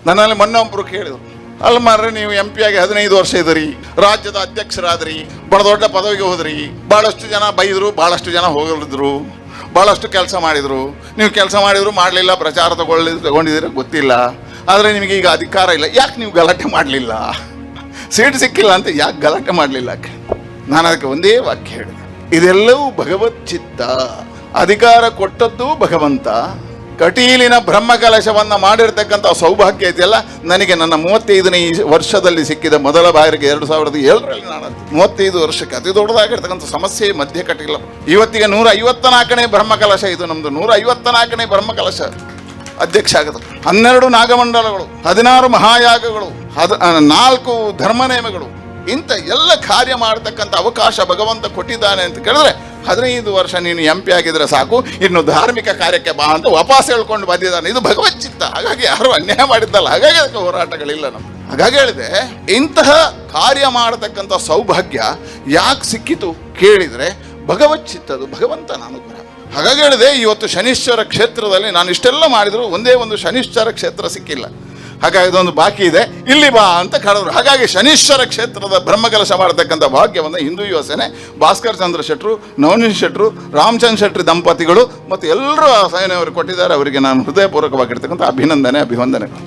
ನನ್ನಲ್ಲಿ ಮೊನ್ನೆ ಒಬ್ಬರು ಕೇಳಿದ್ರು, ಅಲ್ಲಿ ಮಾರ್ರೆ ನೀವು MP ಆಗಿ 15 ವರ್ಷ ಇದ್ರಿ, ರಾಜ್ಯದ ಅಧ್ಯಕ್ಷರಾದ್ರಿ, ಬಹಳ ದೊಡ್ಡ ಪದವಿಗೆ ಹೋದ್ರಿ, ಭಾಳಷ್ಟು ಜನ ಬೈದರು, ಭಾಳಷ್ಟು ಜನ ಹೋಗಲಿದ್ರು, ಭಾಳಷ್ಟು ಕೆಲಸ ಮಾಡಿದರು. ನೀವು ಕೆಲಸ ಮಾಡಿದ್ರು ಮಾಡಲಿಲ್ಲ, ಪ್ರಚಾರ ತಗೊಂಡಿದ್ದೀರ ಗೊತ್ತಿಲ್ಲ, ಆದರೆ ನಿಮಗೆ ಈಗ ಅಧಿಕಾರ ಇಲ್ಲ, ಯಾಕೆ ನೀವು ಗಲಾಟೆ ಮಾಡಲಿಲ್ಲ? ಸೀಟ್ ಸಿಕ್ಕಿಲ್ಲ ಅಂತ ಯಾಕೆ ಗಲಾಟೆ ಮಾಡಲಿಲ್ಲ? ನಾನು ಅದಕ್ಕೆ ಒಂದೇ ವಾಕ್ಯ ಹೇಳಿದೆ, ಇದೆಲ್ಲವೂ ಭಗವತ್ ಚಿತ್ತ. ಅಧಿಕಾರ ಕೊಟ್ಟದ್ದು ಭಗವಂತ. ಕಟೀಲಿನ ಬ್ರಹ್ಮಕಲಶವನ್ನು ಮಾಡಿರ್ತಕ್ಕಂಥ ಸೌಭಾಗ್ಯ ಇದೆಯಲ್ಲ, ನನಗೆ ನನ್ನ 35ನೇ ವರ್ಷದಲ್ಲಿ ಸಿಕ್ಕಿದ ಮೊದಲ ಬಾರಿಗೆ 2007ರಲ್ಲಿ ನಾನು 35 ವರ್ಷಕ್ಕೆ ಅತಿ ದೊಡ್ಡದಾಗಿರ್ತಕ್ಕಂಥ ಸಮಸ್ಯೆ ಮಧ್ಯ ಕಟೀಲ. ಇವತ್ತಿಗೆ 154ನೇ ಬ್ರಹ್ಮಕಲಶ, ಇದು ನಮ್ಮದು 154ನೇ ಬ್ರಹ್ಮಕಲಶ ಅಧ್ಯಕ್ಷ ಆಗುತ್ತೆ. 12 ನಾಗಮಂಡಲಗಳು, 16 ಮಹಾಯಾಗಗಳು, 4 ಧರ್ಮನೇಮಗಳು, ಇಂಥ ಎಲ್ಲ ಕಾರ್ಯ ಮಾಡತಕ್ಕಂಥ ಅವಕಾಶ ಭಗವಂತ ಕೊಟ್ಟಿದ್ದಾನೆ ಅಂತ ಕೇಳಿದ್ರೆ, 15 ವರ್ಷ ನೀನು MP ಆಗಿದ್ರೆ ಸಾಕು, ಇನ್ನು ಧಾರ್ಮಿಕ ಕಾರ್ಯಕ್ಕೆ ಬಾ ಅಂತ ವಾಪಸ್ ಹೇಳ್ಕೊಂಡು ಬಂದಿದ್ದಾನೆ. ಇದು ಭಗವಚ್ಚಿತ್ತ. ಹಾಗಾಗಿ ಯಾರು ಅನ್ಯಾಯ ಮಾಡಿದ್ದಲ್ಲ, ಹಾಗಾಗಿ ಅದಕ್ಕೆ ಹೋರಾಟಗಳಿಲ್ಲ ನಮ್ಗೆ. ಹಾಗಾಗಿ ಹೇಳಿದೆ, ಇಂತಹ ಕಾರ್ಯ ಮಾಡತಕ್ಕಂಥ ಸೌಭಾಗ್ಯ ಯಾಕೆ ಸಿಕ್ಕಿತು ಕೇಳಿದರೆ ಭಗವಚ್ಚಿತ್ತದು, ಭಗವಂತನ ಅನುಗ್ರಹ. ಹಾಗಾಗಿ ಹೇಳಿದೆ, ಇವತ್ತು ಶನೀಶ್ವರ ಕ್ಷೇತ್ರದಲ್ಲಿ ನಾನು ಇಷ್ಟೆಲ್ಲ ಮಾಡಿದ್ರು ಒಂದೇ ಒಂದು ಶನೀಶ್ವರ ಕ್ಷೇತ್ರ ಸಿಕ್ಕಿಲ್ಲ. ಹಾಗಾಗಿ ಇದೊಂದು ಬಾಕಿ ಇದೆ, ಇಲ್ಲಿ ಬಾ ಅಂತ ಕರೆದ್ರು. ಹಾಗಾಗಿ ಶನೀಶ್ವರ ಕ್ಷೇತ್ರದ ಬ್ರಹ್ಮಕಲಶ ಮಾಡತಕ್ಕಂಥ ಭಾಗ್ಯವನ್ನು ಹಿಂದೂ ಯುವ ಸೇನೆ, ಭಾಸ್ಕರ್ ಚಂದ್ರ ಶೆಟ್ರು, ನವನೀತ್ ಶೆಟ್ರು, ರಾಮಚಂದ್ರ ಶೆಟ್ಟಿ ದಂಪತಿಗಳು ಮತ್ತು ಎಲ್ಲರೂ ಸೇನೆಯವರು ಕೊಟ್ಟಿದ್ದಾರೆ. ಅವರಿಗೆ ನಾನು ಹೃದಯಪೂರ್ವಕವಾಗಿರ್ತಕ್ಕಂಥ ಅಭಿನಂದನೆ, ಅಭಿವಂದನೆಗಳು.